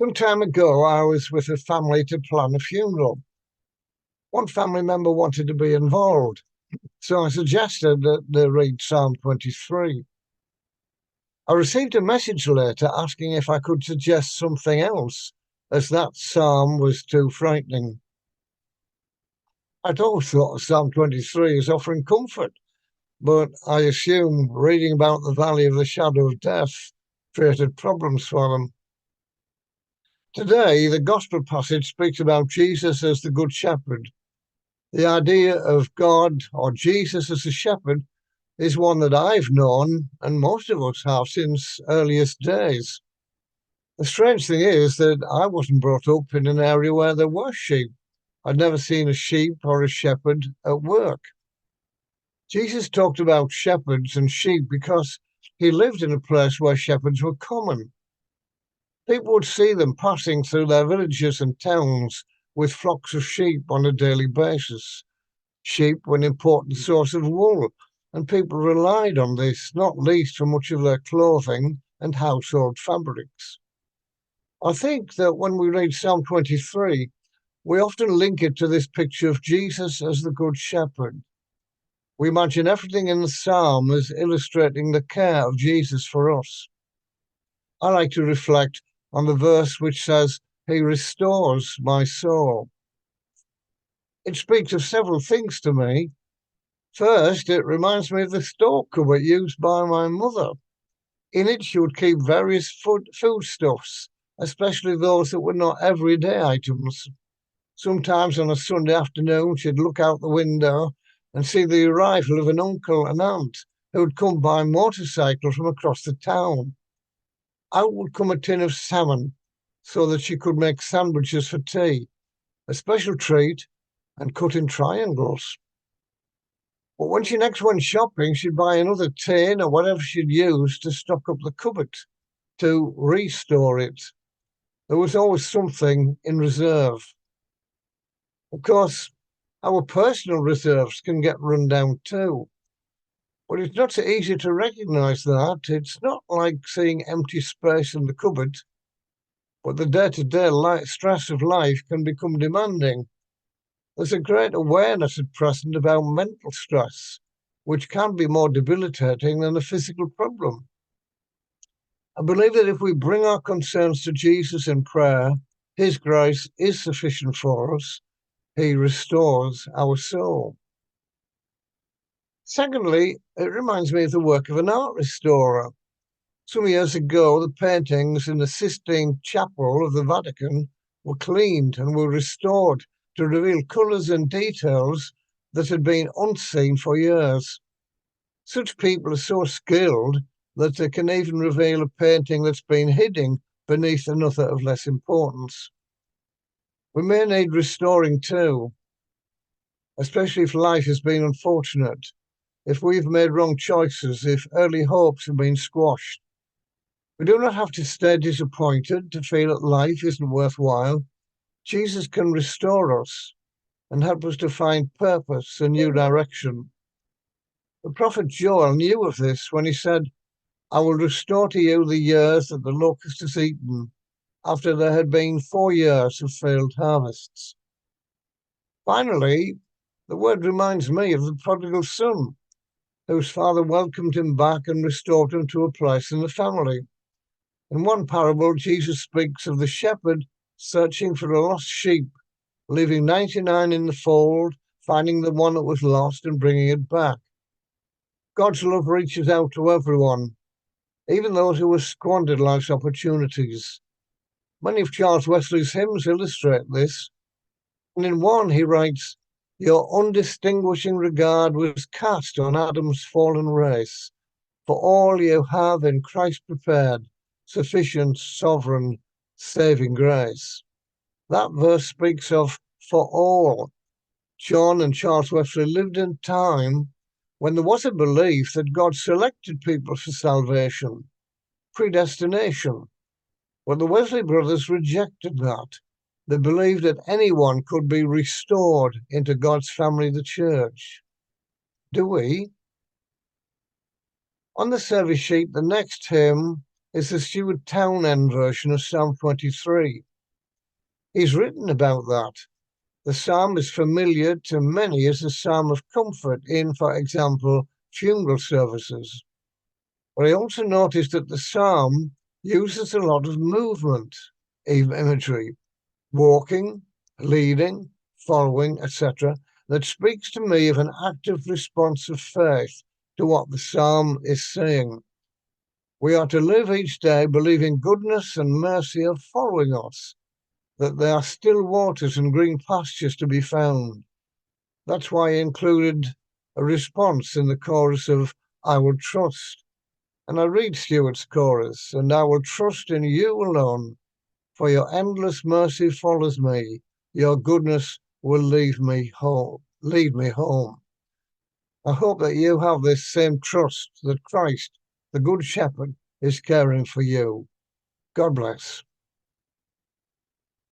Some time ago, I was with a family to plan a funeral. One family member wanted to be involved, so I suggested that they read Psalm 23. I received a message later asking if I could suggest something else, as that psalm was too frightening. I'd always thought of Psalm 23 as offering comfort, but I assume reading about the valley of the shadow of death created problems for them. Today, the Gospel passage speaks about Jesus as the Good Shepherd. The idea of God or Jesus as a shepherd is one that I've known and most of us have since earliest days. The strange thing is that I wasn't brought up in an area where there were sheep. I'd never seen a sheep or a shepherd at work. Jesus talked about shepherds and sheep because he lived in a place where shepherds were common. People would see them passing through their villages and towns with flocks of sheep on a daily basis. Sheep were an important source of wool, and people relied on this, not least for much of their clothing and household fabrics. I think that when we read Psalm 23, we often link it to this picture of Jesus as the Good Shepherd. We imagine everything in the psalm as illustrating the care of Jesus for us. I like to reflect on the verse which says, "He restores my soul." It speaks of several things to me. First, it reminds me of the store cupboard used by my mother. In it, she would keep various foodstuffs, especially those that were not everyday items. Sometimes on a Sunday afternoon, she'd look out the window and see the arrival of an uncle and aunt who had come by motorcycle from across the town. Out would come a tin of salmon so that she could make sandwiches for tea, a special treat, and cut in triangles. But when she next went shopping, she'd buy another tin or whatever she'd used to stock up the cupboard, to restore it. There was always something in reserve. Of course, our personal reserves can get run down too. But it's not so easy to recognise that. It's not like seeing empty space in the cupboard, but the day-to-day stress of life can become demanding. There's a great awareness at present about mental stress, which can be more debilitating than a physical problem. I believe that if we bring our concerns to Jesus in prayer, his grace is sufficient for us. He restores our soul. Secondly, it reminds me of the work of an art restorer. Some years ago, the paintings in the Sistine Chapel of the Vatican were cleaned and were restored to reveal colours and details that had been unseen for years. Such people are so skilled that they can even reveal a painting that's been hidden beneath another of less importance. We may need restoring too, especially if life has been unfortunate, if we've made wrong choices, if early hopes have been squashed. We do not have to stay disappointed to feel that life isn't worthwhile. Jesus can restore us and help us to find purpose and new direction. The prophet Joel knew of this when he said, "I will restore to you the years that the locust has eaten, after there had been 4 years of failed harvests." Finally, the word reminds me of the prodigal son, whose father welcomed him back and restored him to a place in the family. In one parable, Jesus speaks of the shepherd searching for a lost sheep, leaving 99 in the fold, finding the one that was lost and bringing it back. God's love reaches out to everyone, even those who have squandered life's opportunities. Many of Charles Wesley's hymns illustrate this, and in one he writes, "Your undistinguishing regard was cast on Adam's fallen race, for all you have in Christ prepared, sufficient, sovereign, saving grace." That verse speaks of "for all." John and Charles Wesley lived in a time when there was a belief that God selected people for salvation, predestination. But the Wesley brothers rejected that. They believed that anyone could be restored into God's family, the church. Do we? On the service sheet, the next hymn is the Stuart Townend version of Psalm 23. He's written about that. The psalm is familiar to many as a psalm of comfort in, for example, funeral services. But I also noticed that the psalm uses a lot of movement imagery, walking, leading, following, etc., that speaks to me of an active response of faith to what the psalm is saying. We are to live each day believing goodness and mercy are following us, that there are still waters and green pastures to be found. That's why I included a response in the chorus of I will trust. And I read Stuart's chorus, and I will trust in you alone, for your endless mercy follows me. Your goodness will lead me home. I hope that you have this same trust that Christ, the Good Shepherd, is caring for you. God bless.